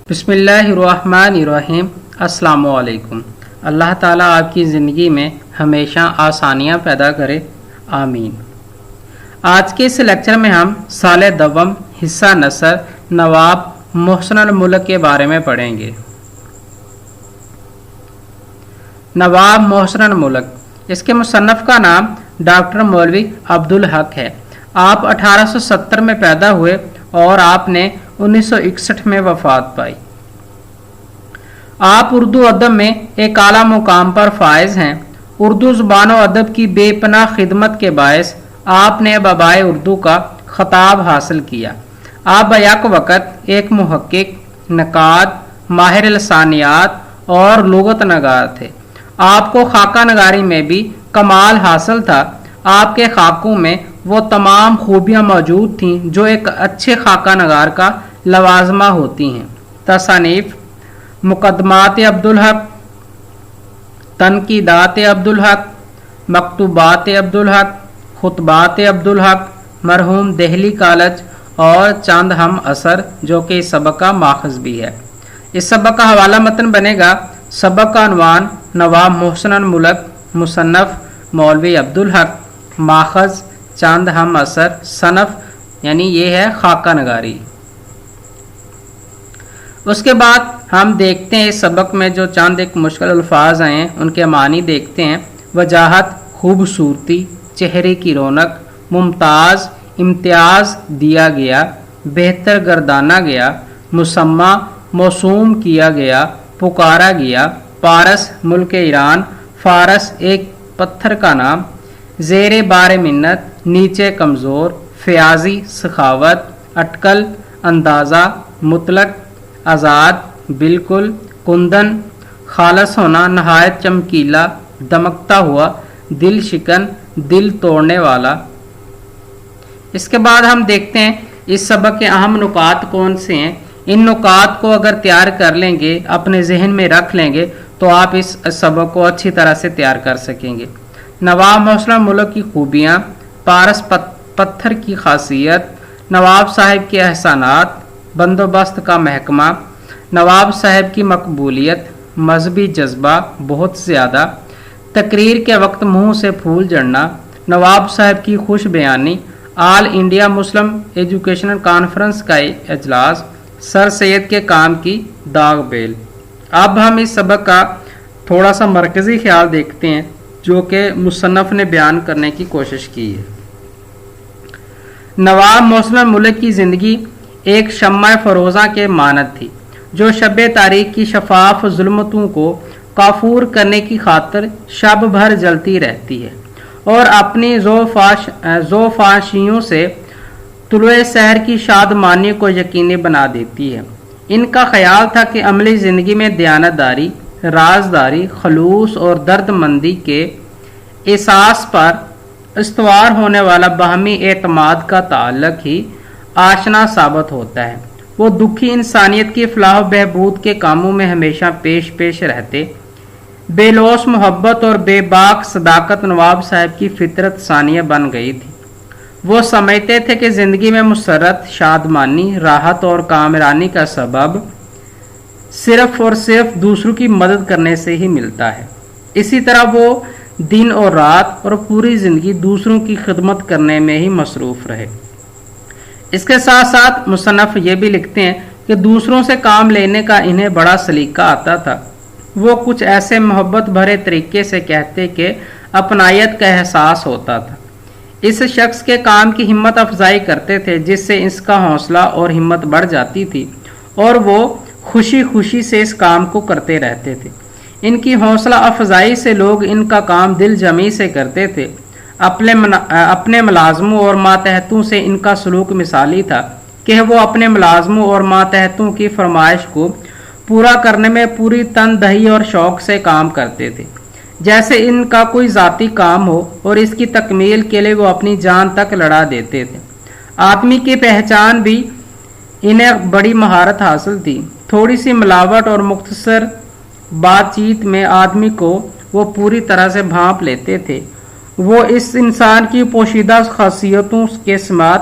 بسم اللہ الرحمن الرحیم۔ السلام علیکم۔ اللہ تعالیٰ آپ کی زندگی میں ہمیشہ آسانیاں پیدا کرے، آمین۔ آج کے اس لیکچر میں ہم سال دوم حصہ نثر نواب محسن الملک کے بارے میں پڑھیں گے۔ نواب محسن الملک، اس کے مصنف کا نام ڈاکٹر مولوی عبدالحق ہے۔ آپ 1870 میں پیدا ہوئے اور آپ نے 1961 میں وفات پائی۔ آپ اردو ادب میں ایک اعلیٰ مقام پر فائز ہیں۔ اردو زبان و ادب کی بے پناہ خدمت کے باعث آپ نے بابائے اردو کا خطاب حاصل کیا۔ آپ بیک وقت ایک محقق، نقاد، ماہر لسانیات اور لغت نگار تھے۔ آپ کو خاکہ نگاری میں بھی کمال حاصل تھا۔ آپ کے خاکوں میں وہ تمام خوبیاں موجود تھیں جو ایک اچھے خاکہ نگار کا لوازمہ ہوتی ہیں۔ تصانیف: مقدمات عبدالحق، تنقیدات عبدالحق، مکتوبات عبدالحق، خطبات عبدالحق، مرحوم دہلی کالج اور چند ہم اثر، جو کہ اس سبق کا ماخذ بھی ہے۔ اس سبق کا حوالہ متن بنے گا۔ سبق کا عنوان نواب محسن الملک، مصنف مولوی عبدالحق، ماخذ چند ہم اثر، صنف یعنی یہ ہے خاکہ نگاری۔ اس کے بعد ہم دیکھتے ہیں اس سبق میں جو چند ایک مشکل الفاظ آئے ہیں ان کے معنی دیکھتے ہیں۔ وجاہت، خوبصورتی، چہرے کی رونق، ممتاز، امتیاز دیا گیا، بہتر گردانا گیا، مسمى موسوم کیا گیا، پکارا گیا، پارس ملک ایران، فارس ایک پتھر کا نام، زیر بار منت نیچے کمزور، فیاضی سخاوت، اٹکل اندازہ، مطلق آزاد، بالکل، کندن خالص ہونا، نہایت چمکیلا، دمکتا ہوا، دل شکن دل توڑنے والا۔ اس کے بعد ہم دیکھتے ہیں اس سبق کے اہم نکات کون سے ہیں۔ ان نکات کو اگر تیار کر لیں گے، اپنے ذہن میں رکھ لیں گے تو آپ اس سبق کو اچھی طرح سے تیار کر سکیں گے۔ نواب محسن الملک کی خوبیاں، پارس پتھر کی خاصیت، نواب صاحب کے احسانات، بندوبست کا محکمہ، نواب صاحب کی مقبولیت، مذہبی جذبہ بہت زیادہ، تقریر کے وقت منہ سے پھول جڑنا، نواب صاحب کی خوش بیانی، آل انڈیا مسلم ایجوکیشنل کانفرنس کا اجلاس، سر سید کے کام کی داغ بیل۔ اب ہم اس سبق کا تھوڑا سا مرکزی خیال دیکھتے ہیں جو کہ مصنف نے بیان کرنے کی کوشش کی ہے۔ نواب محسن الملک کی زندگی ایک شمع فروزاں کے مانند تھی جو شب تاریخ کی شفاف ظلمتوں کو کافور کرنے کی خاطر شب بھر جلتی رہتی ہے اور اپنی زوفاشیوں سے طلوع سحر کی شادمانی کو یقینی بنا دیتی ہے۔ ان کا خیال تھا کہ عملی زندگی میں دیانتداری، رازداری، خلوص اور درد مندی کے احساس پر استوار ہونے والا باہمی اعتماد کا تعلق ہی آشنا ثابت ہوتا ہے۔ وہ دکھی انسانیت کی فلاح و بہبود کے کاموں میں ہمیشہ پیش رہتے۔ بے لوث محبت اور بے باک صداقت نواب صاحب کی فطرت ثانیہ بن گئی تھی۔ وہ سمجھتے تھے کہ زندگی میں مسرت، شادمانی، راحت اور کامرانی کا سبب صرف اور صرف دوسروں کی مدد کرنے سے ہی ملتا ہے۔ اسی طرح وہ دن اور رات اور پوری زندگی دوسروں کی خدمت کرنے میں ہی مصروف رہے۔ اس کے ساتھ ساتھ مصنف یہ بھی لکھتے ہیں کہ دوسروں سے کام لینے کا انہیں بڑا سلیقہ آتا تھا۔ وہ کچھ ایسے محبت بھرے طریقے سے کہتے کہ اپنائیت کا احساس ہوتا تھا۔ اس شخص کے کام کی ہمت افزائی کرتے تھے جس سے اس کا حوصلہ اور ہمت بڑھ جاتی تھی اور وہ خوشی خوشی سے اس کام کو کرتے رہتے تھے۔ ان کی حوصلہ افزائی سے لوگ ان کا کام دل جمی سے کرتے تھے۔ اپنے ملازموں اور ماتحتوں سے ان کا سلوک مثالی تھا کہ وہ اپنے ملازموں اور ماتحتوں کی فرمائش کو پورا کرنے میں پوری تن دہی اور شوق سے کام کرتے تھے، جیسے ان کا کوئی ذاتی کام ہو اور اس کی تکمیل کے لیے وہ اپنی جان تک لڑا دیتے تھے۔ آدمی کی پہچان بھی انہیں بڑی مہارت حاصل تھی۔ تھوڑی سی ملاوٹ اور مختصر بات چیت میں آدمی کو وہ پوری طرح سے بھانپ لیتے تھے۔ وہ اس انسان کی پوشیدہ خاصیتوں کے سمات